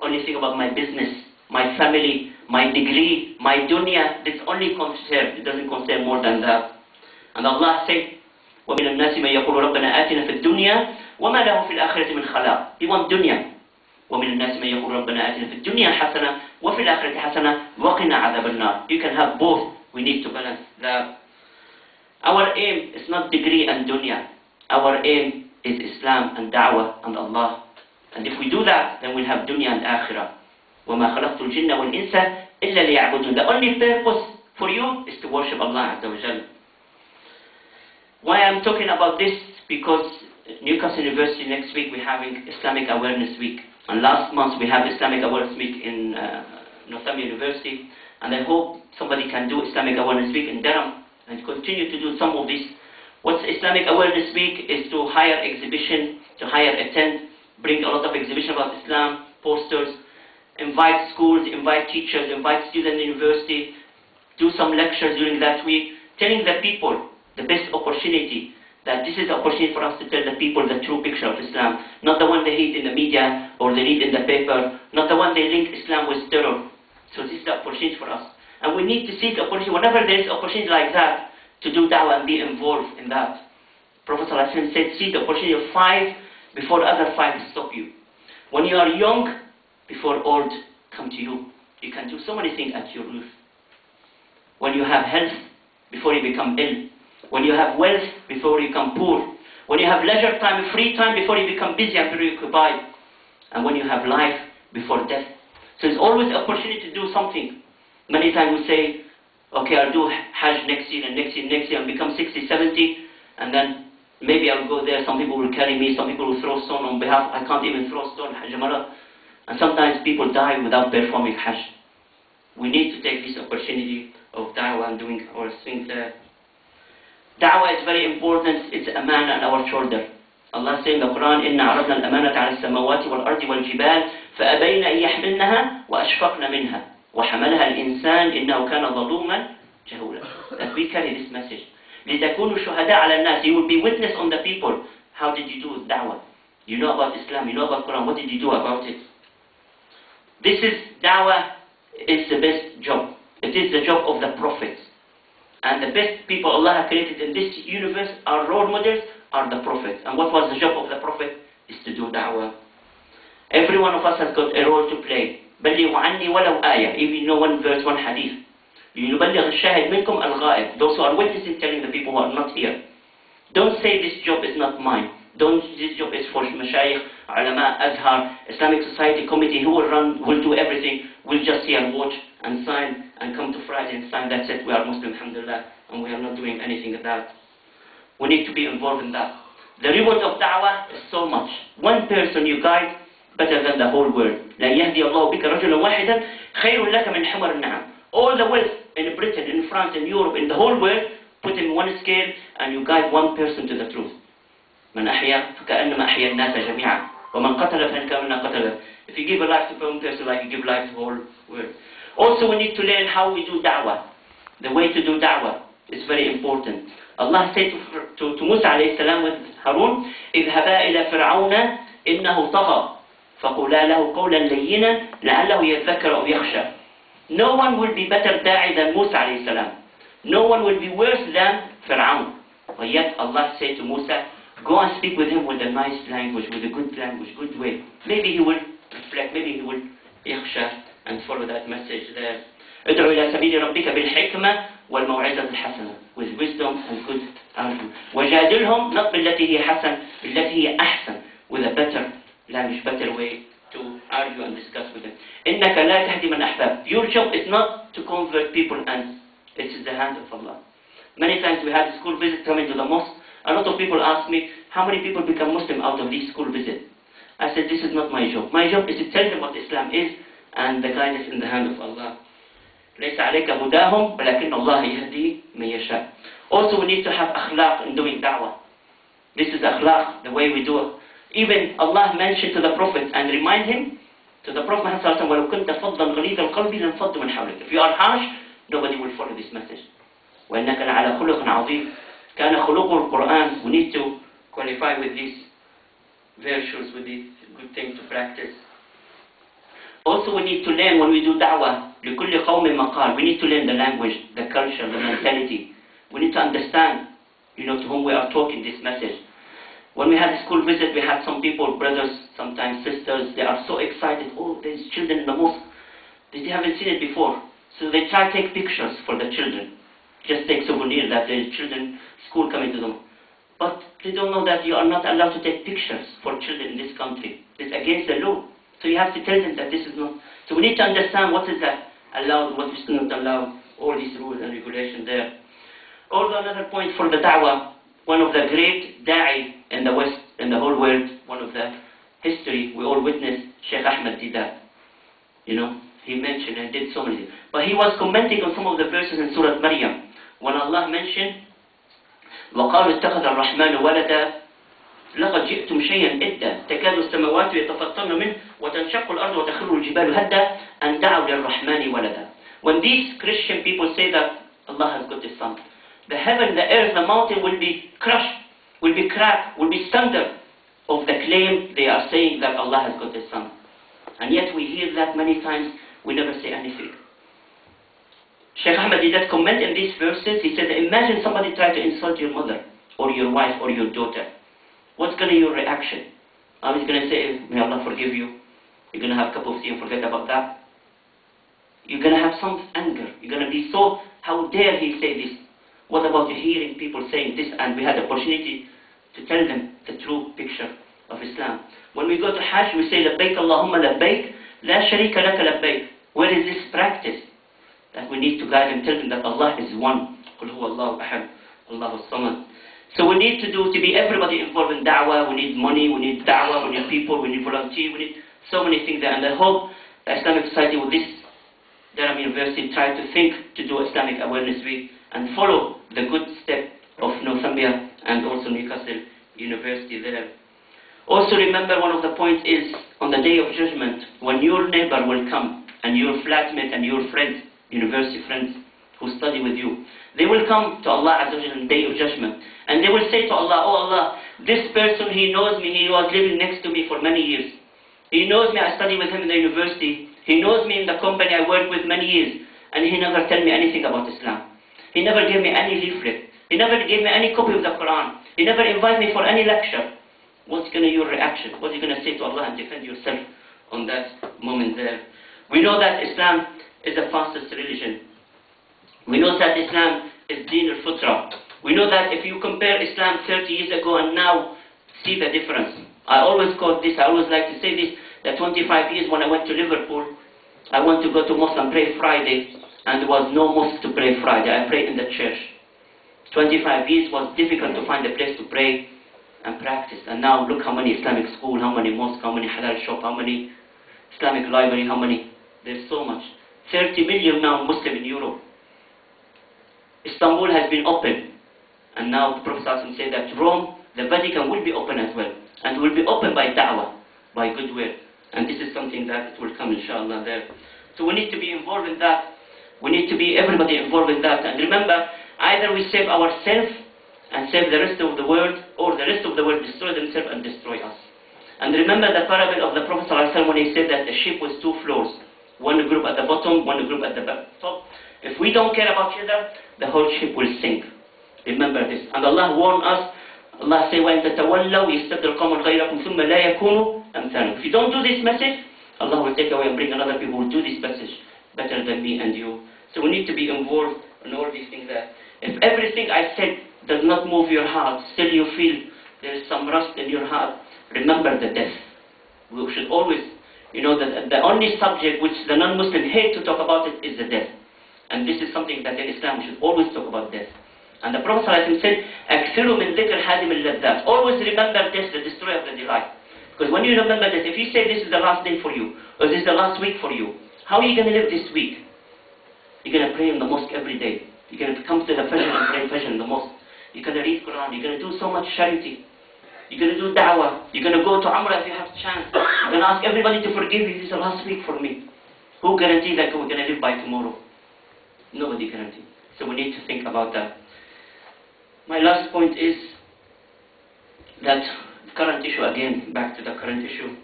only think about my business, my family, my degree, my dunya. This only concern, it doesn't concern more than that. And Allah said, وَمِنَ النَّاسِ مَنْ يَقُولُ رَبَّنَا آتِنَا فِي الدُّنْيَا وَمَا لَهُ فِي الْآخِرَةِ مِنْ خَلَاقٍ. He wants dunya. وَمِنَ النَّاسِ مَنْ يَقُولُ رَبَّنَا آتِنَا فِي الدُّنْيَا حَسَنَةً وَفِي الْآخِرَةِ حَسَنَةً وَقِنَا عَذَابَ النَّارِ. You can have both. We need to balance that. Our aim is not degree and dunya. Our aim is Islam and da'wah and Allah. And if we do that, then we'll have dunya and akhirah. وَمَا خَلَقْتُ الْجِنَّ وَالْإِنسَ إِلَّا لِيَعْبُدُونَ. The only purpose for you is to worship Allah Azza wa Jalla. Why I'm talking about this? Because Newcastle University next week we're having Islamic Awareness Week. And last month we have Islamic Awareness Week in Northampton University. And I hope somebody can do Islamic Awareness Week in Durham and continue to do some of this. What's Islamic Awareness Week is to hire exhibition, to hire attend, bring a lot of exhibition about Islam, posters, invite schools, invite teachers, invite students in university, do some lectures during that week, telling the people the best opportunity, that this is the opportunity for us to tell the people the true picture of Islam, not the one they read in the media or they read in the paper, not the one they link Islam with terror. So this is the opportunity for us. And we need to seek opportunity, whenever there is opportunity like that, to do da'wah and be involved in that. Prophet ﷺ said, seek the opportunity of 5 before other 5 stop you. When you are young, before old come to you. You can do so many things at your youth. When you have health, before you become ill. When you have wealth, before you become poor. When you have leisure time, free time, before you become busy and preoccupied. And when you have life, before death. So there's always opportunity to do something. Many times we say, okay, I'll do Hajj next year and next year and next year and become 60, 70, and then maybe I'll go there, some people will carry me, some people will throw stone on behalf, I can't even throw stone, Hajj Marat. And sometimes people die without performing Hajj. We need to take this opportunity of da'wah and doing our things there. Da'wah is very important, it's amana on our shoulder. Allah says in the Quran, إِنَّا عَرَضْنَا الْأَمَانَةَ عَلَى السَّمَاوَاتِ وَالْأَرْضِ وَالْجِبَالِ فَأَبَيْنَ أَن يَحْمِلْنَهَا وَأَشْفَقْنَ مِنْهَا وَحَمَلَهَا الْإِنسَانُ إِنَّهُ كَانَ ظَلُومًا جَهُولًا. That we carry this message. لِتَكُونُوا شُهَدَاءَ عَلَى النَّاسِ. You will be witness on the people. How did you do with da'wah? You know about Islam, you know about Quran, what did you do about it? This is, da'wah is the best job. It is the job of the prophets. And the best people Allah has created in this universe, our role models, are the prophets. And what was the job of the prophet? Is to do da'wah. Every one of us has got a role to play. بلغوا عني ولو آية. If you know one verse, one hadith. لنبلغ الشاهد منكم الغائب. Those who are witnessing, telling the people who are not here. Don't say this job is not mine. Don't, this job is for mashayikh, ulama, azhar, Islamic Society Committee, who will run, will do everything. We'll just see and watch and sign and come to Friday and sign. That's it. We are Muslim, alhamdulillah, and we are not doing anything of that. We need to be involved in that. The reward of da'wah is so much. One person you guide, better than the whole world. لا يهدي الله بك رجلا واحدا خير لك من حمر النعم. All the wealth in Britain, in France, in Europe, in the whole world, put in one scale and you guide one person to the truth. من أحيا فكأنما أحيا الناس جميعا ومن قتل فكأنما قتل. If you give a life to one person, like you give life to the whole world. Also, we need to learn how we do da'wah. The way to do da'wah is very important. Allah said to Musa alayhi salam with Harun, اذهبا إلى فرعون إنه طغى فقولا له قولا لينا لعله يذكر أو يخشى. No one will be better da'i than Musa alayhi salam. No one will be worse than Fir'aun. But yet Allah said to Musa, go and speak with him with a nice language, with a good language, good way. Maybe he will reflect, maybe he will يخشى and follow that message there. ادعو إلى سبيل ربك بالحكمة والموعظة الحسنة. With wisdom and good argument. وجادلهم not بالتي هي حسن, بالتي هي أحسن. With a better language, better way to argue and discuss with them. إنك لا تهدي من أحببت. Your job is not to convert people, and it is the hand of Allah. Many times we had a school visit coming to the mosque. A lot of people ask me, how many people become Muslim out of this school visit? I said, this is not my job. My job is to tell them what Islam is, and the guidance in the hand of Allah. ليس عليك هداهم ولكن الله يهدي من يشاء. Also, we need to have akhlaq in doing da'wah. This is akhlaq, the way we do it. Even Allah mentioned to the Prophet and remind him, to the Prophet Muhammad sallallahu alaihi wasallam, وَلَوْ كُنْتَ فَضًّا غَلِيظَ الْقَلْبِ لَانْفَضُّوا مِنْ حَوْلِكَ. If you are harsh, nobody will follow this message. وَإِنَّكَ لَعَلَى خُلُقٍ عَظِيمٍ. كان خلق القرآن. We need to qualify with these virtues, with these good things to practice. Also, we need to learn when we do da'wah, لِكُلِّ قَوْمٍ مَقَالٍ. We need to learn the language, the culture, the mentality. We need to understand, to whom we are talking this message. When we had a school visit, we had some people, brothers, sometimes sisters, they are so excited. Oh, there's children in the mosque. They haven't seen it before. So they try to take pictures for the children. Just take souvenirs that there's children, school coming to them. But they don't know that you are not allowed to take pictures for children in this country. It's against the law. So you have to tell them that this is not. So we need to understand what is that allowed, what is not allowed, all these rules and regulations there. Also another point for the da'wah, one of the great da'i in the West, in the whole world, one of the history, we all witnessed, Sheikh Ahmed did that. He mentioned and did so many things. But he was commenting on some of the verses in Surah Maryam, when Allah mentioned, وَقَالُوا اتَّخَذَ الرَّحْمَنُ وَلَدًا لَقَدْ جِئْتُمْ شَيْئًا إِدًّا تَكَادُ السَّمَاوَاتُ يَتَفَطَّرْنَ مِنْهُ وَتَنشَقُّ الْأَرْضُ وَتَخِرُّ الْجِبَالُ هَدًّا أَنْ دَعَوْا لِلرَّحْمَنِ وَلَدًا. When these Christian people say that Allah has got a son, the heaven, the earth, the mountain will be crushed, will be cracked, will be sundered of the claim they are saying that Allah has got a son. And yet we hear that many times, we never say anything. Sheikh Ahmed did that comment in these verses. He said, imagine somebody try to insult your mother, or your wife, or your daughter. What's going to be your reaction? Are you going to say, may Allah forgive you? You're going to have a cup of tea and forget about that? You're going to have some anger. You're going to be so, how dare he say this? What about hearing people saying this? And we had the opportunity to tell them the true picture of Islam. When we go to Hajj, we say, لبيك اللهم لبيك لا شريك لك لبيك. Where is this practice? That we need to guide and tell them that Allah is one. قل هو الله أحد الله الصمد. So we need to be everybody involved in da'wah. We need money, we need da'wah, we need people, we need volunteer, we need so many things there. And I hope the Islamic Society with this Durham University try to think to do Islamic Awareness Week and follow the good step of Northumbria and also Newcastle University there. Also remember, one of the points is on the day of judgment, when your neighbor will come and your flatmate and your friends, university friends who study with you, they will come to Allah Azza wa Jalla on the day of judgment, and they will say to Allah, oh Allah, this person, he knows me, he was living next to me for many years. He knows me, I studied with him in the university. He knows me in the company I worked with many years, and he never told me anything about Islam. He never gave me any leaflet. He never gave me any copy of the Quran. He never invited me for any lecture. What's going to be your reaction? What are you going to say to Allah and defend yourself on that moment there? We know that Islam is the fastest religion. We know that Islam is Deen al-Futra. We know that if you compare Islam 30 years ago and now, see the difference. I always quote this, I always like to say this, that 25 years when I went to Liverpool, I went to go to mosque and pray Friday, and there was no mosque to pray Friday. I prayed in the church. 25 years was difficult to find a place to pray and practice. And now look how many Islamic schools, how many mosques, how many halal shops, how many Islamic library, how many, there's so much. 30 million now Muslim in Europe. Istanbul has been open. And now the Prophet said that Rome, the Vatican will be open as well. And will be open by da'wah, by goodwill. And this is something that it will come inshallah there. So we need to be involved in that. We need to be everybody involved in that. And remember, either we save ourselves and save the rest of the world, or the rest of the world destroy themselves and destroy us. And remember the parable of the Prophet ﷺ when he said that the ship was 2 floors. One group at the bottom, one group at the top. If we don't care about each other, the whole ship will sink. Remember this. And Allah warned us. Allah said, وَإِن تَتَوَلَّوْا يَسْتَبْدِلْ قَوْمًا غَيْرَكُمْ ثُمَّ لَا يَكُونُوا أَمْثَالَكُمْ. If you don't do this message, Allah will take away and bring another people who will do this message better than me and you. So we need to be involved in all these things there. If everything I said does not move your heart, still you feel there is some rust in your heart, remember the death. We should always, that the only subject which the non-Muslim hate to talk about it is the death. And this is something that in Islam we should always talk about death. And the Prophet ﷺ said, أَكْثِرُ مِنْ ذِكْرِ حَادِمِ اللَّذَّاتِ. Always remember death, the destroyer of the delight. Because when you remember this, if you say this is the last day for you, or this is the last week for you, how are you going to live this week? You're going to pray in the mosque every day. You're going to come to the Fajr and pray Fajr in the mosque. You're going to read Quran. You're going to do so much charity. You're going to do da'wah. You're going to go to Umrah if you have chance. You're going to ask everybody to forgive you. This is the last week for me. Who guarantees that we're going to live by tomorrow? Nobody guarantees. So we need to think about that. My last point is that current issue, again, back to the current issue.